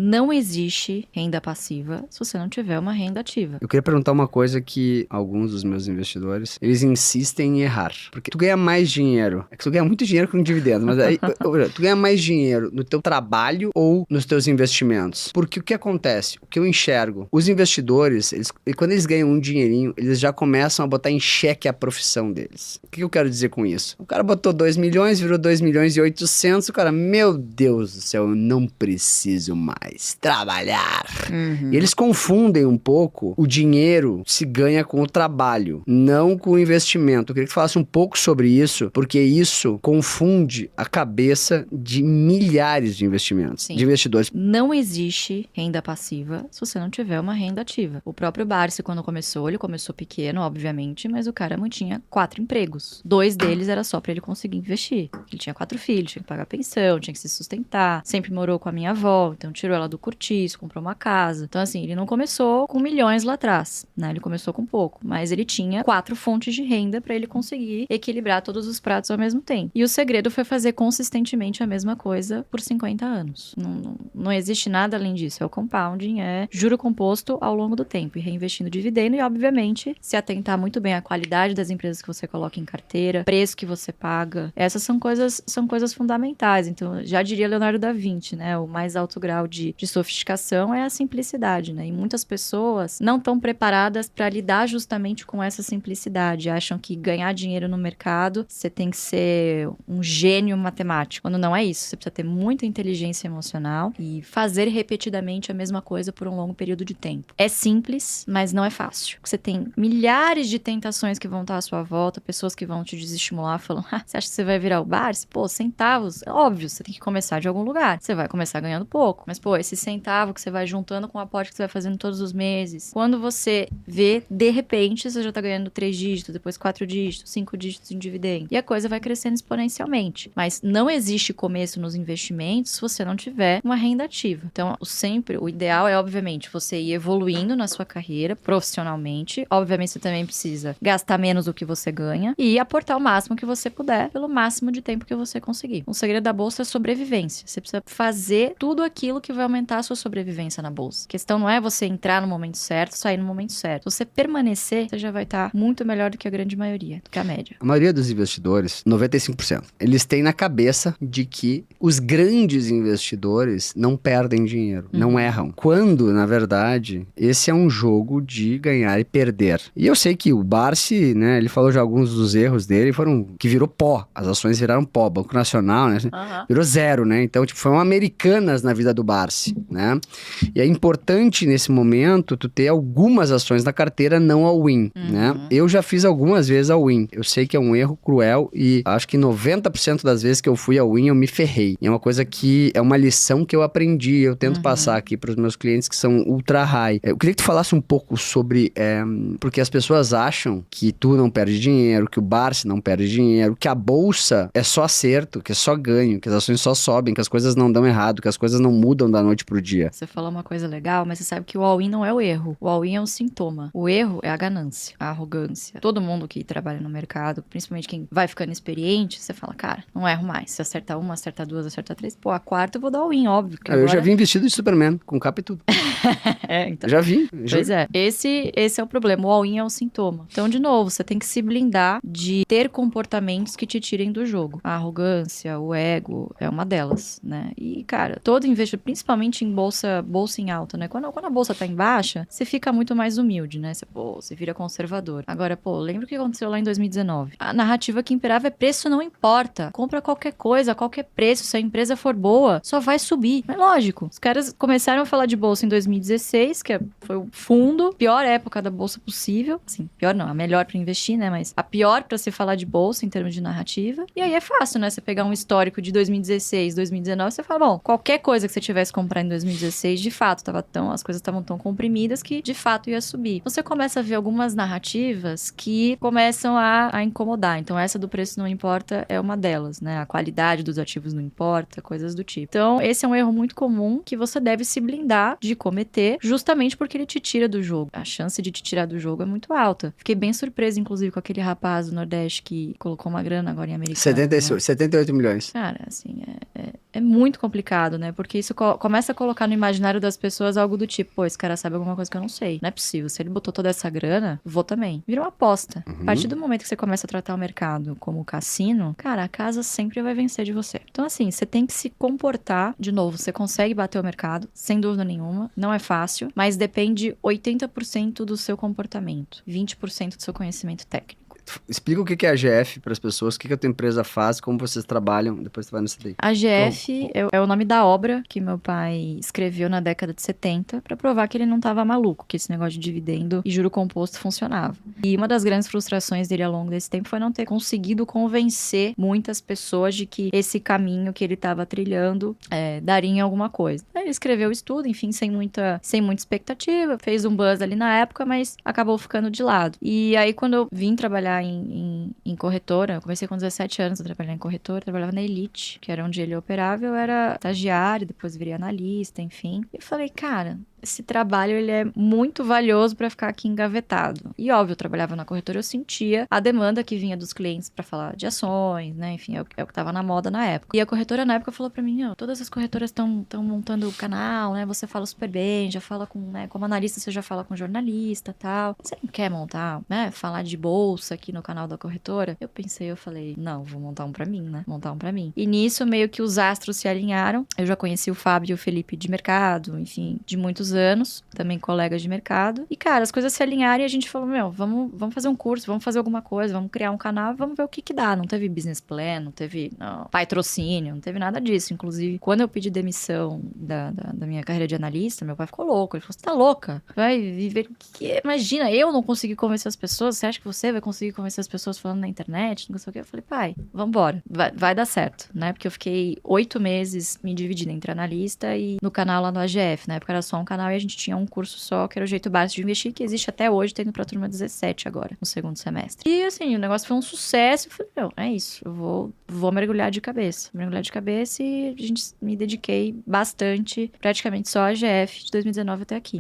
Não existe renda passiva se você não tiver uma renda ativa. Eu queria perguntar uma coisa que alguns dos meus investidores, eles insistem em errar. Porque tu ganha mais dinheiro. É que tu ganha muito dinheiro com dividendo, mas aí tu ganha mais dinheiro no teu trabalho ou nos teus investimentos? Porque o que acontece? O que eu enxergo? Os investidores, quando eles ganham um dinheirinho, eles já começam a botar em xeque a profissão deles. O que eu quero dizer com isso? O cara botou 2 milhões, virou 2 milhões e 800, o cara, meu Deus do céu, eu não preciso mais trabalhar. E eles confundem um pouco o dinheiro se ganha com o trabalho, não com o investimento. Eu queria que tu falasse um pouco sobre isso, porque isso confunde a cabeça de milhares de investimentos, de investidores. Não existe renda passiva se você não tiver uma renda ativa. O próprio Barsi, quando começou, ele começou pequeno, obviamente, mas o cara mantinha 4 empregos. 2 deles era só pra ele conseguir investir. Ele tinha 4 filhos, tinha que pagar pensão, tinha que se sustentar, sempre morou com a minha avó, então tirou ela do cortiço, comprou uma casa. Então, assim, ele não começou com milhões lá atrás, né? Ele começou com pouco, mas ele tinha 4 fontes de renda pra ele conseguir equilibrar todos os pratos ao mesmo tempo. E o segredo foi fazer consistentemente a mesma coisa por 50 anos. Não existe nada além disso. É o compounding, é juro composto ao longo do tempo e reinvestindo dividendo e, obviamente, se atentar muito bem à qualidade das empresas que você coloca em carteira, preço que você paga. Essas são coisas fundamentais. Então, já diria Leonardo da Vinci, né? O mais alto grau de sofisticação é a simplicidade, né? E muitas pessoas não estão preparadas para lidar justamente com essa simplicidade. Acham que ganhar dinheiro no mercado, você tem que ser um gênio matemático. Quando não é isso. Você precisa ter muita inteligência emocional e fazer repetidamente a mesma coisa por um longo período de tempo. É simples, mas não é fácil. Você tem milhares de tentações que vão estar à sua volta, pessoas que vão te desestimular, falando, você acha que você vai virar o Barsi? Pô, centavos. É óbvio, você tem que começar de algum lugar. Você vai começar ganhando pouco. Mas, pô, esse centavo que você vai juntando com o aporte que você vai fazendo todos os meses, quando você vê, de repente, você já tá ganhando 3 dígitos, depois 4 dígitos, 5 dígitos em dividendo. E a coisa vai crescendo exponencialmente. Mas não existe começo nos investimentos se você não tiver uma renda ativa. Então, o ideal é, obviamente, você ir evoluindo na sua carreira, profissionalmente. Obviamente, você também precisa gastar menos do que você ganha e aportar o máximo que você puder, pelo máximo de tempo que você conseguir. O segredo da bolsa é sobrevivência. Você precisa fazer tudo aquilo que vai aumentar a sua sobrevivência na bolsa. A questão não é você entrar no momento certo, sair no momento certo. Se você permanecer, você já vai estar muito melhor do que a grande maioria, do que a média. A maioria dos investidores, 95%, eles têm na cabeça de que os grandes investidores não perdem dinheiro, não erram. Quando, na verdade, esse é um jogo de ganhar e perder. E eu sei que o Barsi, né, ele falou já alguns dos erros dele, que virou pó. As ações viraram pó. Banco Nacional, né, virou zero, né? Então, foram americanas na vida do Barsi, né? E é importante, nesse momento, tu ter algumas ações na carteira, não all-in, né? Eu já fiz algumas vezes all-in. Eu sei que é um erro cruel e acho que 90% das vezes que eu fui all-in, eu me ferrei. E é uma coisa que é uma lição que eu aprendi, eu tento passar aqui para os meus clientes que são ultra high. Eu queria que tu falasse um pouco sobre, porque as pessoas acham que tu não perde dinheiro, que o Barsi não perde dinheiro, que a bolsa é só acerto, que é só ganho, que as ações só sobem, que as coisas não dão errado, que as coisas não mudam da noite pro dia. Você falou uma coisa legal, mas você sabe que o all-in não é o erro. O all-in é um sintoma. O erro é a ganância, a arrogância. Todo mundo que trabalha no mercado, principalmente quem vai ficando experiente, você fala, cara, não erro mais. Se acerta uma, acerta duas, acerta três, pô, a quarta eu vou dar all-in, óbvio. Eu já vi vestido de Superman, com capa e tudo. Então. Eu já vi. Pois é. Esse é o problema. O all-in é o sintoma. Então, de novo, você tem que se blindar de ter comportamentos que te tirem do jogo. A arrogância, o ego, é uma delas, né? E, cara, todo investimento, principalmente em bolsa em alta, né? Quando a bolsa tá em baixa, você fica muito mais humilde, né? Você vira conservador. Agora, lembra o que aconteceu lá em 2019? A narrativa que imperava é preço não importa. Compra qualquer coisa, qualquer preço. Se a empresa for boa, só vai subir. É lógico. Os caras começaram a falar de bolsa em 2016, que foi o fundo, pior época da bolsa possível. Assim, pior não, a melhor pra investir, né? Mas a pior pra se falar de bolsa em termos de narrativa. E aí é fácil, né? Você pegar um histórico de 2016, 2019, você fala, bom, qualquer coisa que você tivesse comprar em 2016, de fato, as coisas estavam tão comprimidas que, de fato, ia subir. Você começa a ver algumas narrativas que começam a incomodar. Então, essa do preço não importa é uma delas, né? A qualidade dos ativos não importa, coisas do tipo. Então, esse é um erro muito comum que você deve se blindar de cometer justamente porque ele te tira do jogo. A chance de te tirar do jogo é muito alta. Fiquei bem surpresa, inclusive, com aquele rapaz do Nordeste que colocou uma grana agora em Americana. 78 milhões. Cara, assim, é muito complicado, né? Porque isso começa a colocar no imaginário das pessoas algo do tipo, pô, esse cara sabe alguma coisa que eu não sei. Não é possível. Se ele botou toda essa grana, vou também. Vira uma aposta. A partir do momento que você começa a tratar o mercado como cassino, cara, a casa sempre vai vencer de você. Então, assim, você tem que se comportar. De novo, você consegue bater o mercado, sem dúvida nenhuma. Não é fácil, mas depende 80% do seu comportamento, 20% do seu conhecimento técnico. Explica o que é a GF para as pessoas, o que a tua empresa faz, como vocês trabalham, depois tu vai nessa daí. A GF é o nome da obra que meu pai escreveu na década de 70 para provar que ele não estava maluco, que esse negócio de dividendo e juro composto funcionava. E uma das grandes frustrações dele ao longo desse tempo foi não ter conseguido convencer muitas pessoas de que esse caminho que ele estava trilhando daria em alguma coisa. Aí ele escreveu o estudo, enfim, sem muita expectativa, fez um buzz ali na época, mas acabou ficando de lado. E aí quando eu vim trabalhar em corretora, eu comecei com 17 anos a trabalhar em corretora, trabalhava na Elite, que era onde ele operava, eu era estagiária, depois virei analista, enfim. E eu falei, cara, esse trabalho ele é muito valioso para ficar aqui engavetado. E óbvio, eu trabalhava na corretora, eu sentia a demanda que vinha dos clientes para falar de ações, né? Enfim, é o que tava na moda na época. E a corretora na época falou para mim, todas as corretoras estão montando o canal, né? Você fala super bem, já fala com, né? Como analista, você já fala com jornalista, tal. Você não quer montar, né? Falar de bolsa aqui no canal da corretora? Eu falei, não, vou montar um para mim, né? Montar um para mim. E nisso meio que os astros se alinharam. Eu já conheci o Fábio e o Felipe de mercado, enfim, de muitos anos, também colegas de mercado. E, cara, as coisas se alinharam e a gente falou, vamos fazer um curso, vamos fazer alguma coisa, vamos criar um canal, vamos ver o que dá. Não teve business plan, não teve patrocínio, não teve nada disso. Inclusive, quando eu pedi demissão da minha carreira de analista, meu pai ficou louco. Ele falou, você tá louca? Vai viver... Imagina, eu não consegui convencer as pessoas, você acha que você vai conseguir convencer as pessoas falando na internet? Não sei o que. Eu falei, pai, vambora. Vai dar certo, né? Porque eu fiquei 8 meses me dividindo entre analista e no canal lá no AGF. Na época era só um canal e a gente tinha um curso só, que era o Jeito Básico de Investir, que existe até hoje, tendo pra turma 17 agora, no segundo semestre. E assim, o negócio foi um sucesso. Eu falei, é isso, eu vou mergulhar de cabeça. E me dediquei bastante, praticamente só a AGF de 2019 até aqui.